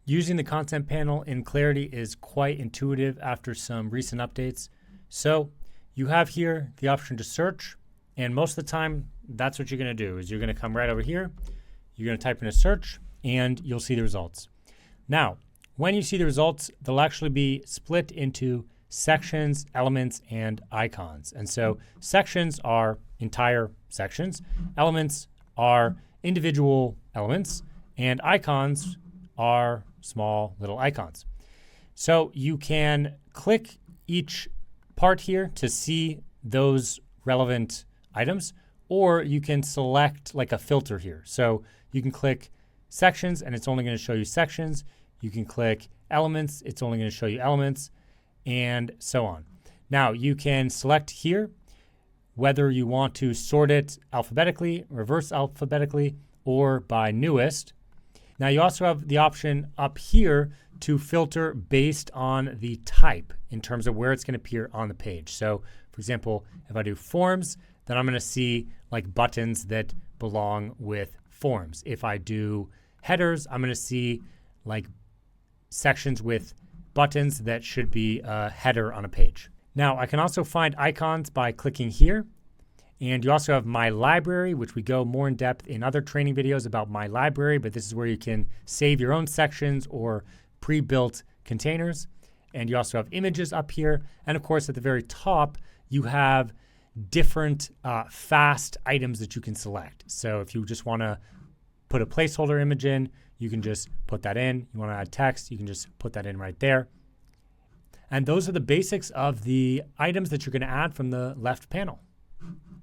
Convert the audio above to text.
Using the content panel in Claritee is quite intuitive after some recent updates. So you have here the option to search, and most of the time that's what you're going to do is you're going to come right over here, you're going to type in a search, and you'll see the results. Now, when you see the results, they'll actually be split into sections, elements, and icons. And so sections are entire sections, elements are individual elements, and icons are small little icons. So you can click each part here to see those relevant items, or you can select like a filter here. So you can click sections and it's only going to show you sections. You can click elements, it's only going to show you elements, and so on. Now you can select here whether you want to sort it alphabetically, reverse alphabetically, or by newest. Now you also have the option up here to filter based on the type in terms of where it's going to appear on the page. So for example, if I do forms, then I'm going to see like buttons that belong with forms. If I do headers, I'm going to see like sections with buttons that should be a header on a page. Now I can also find icons by clicking here. And you also have My Library, which we go more in depth in other training videos about My Library, but this is where you can save your own sections or pre-built containers. And you also have images up here. And of course, at the very top, you have different fast items that you can select. So if you just want to put a placeholder image in, you can just put that in. You want to add text, you can just put that in right there. And those are the basics of the items that you're going to add from the left panel.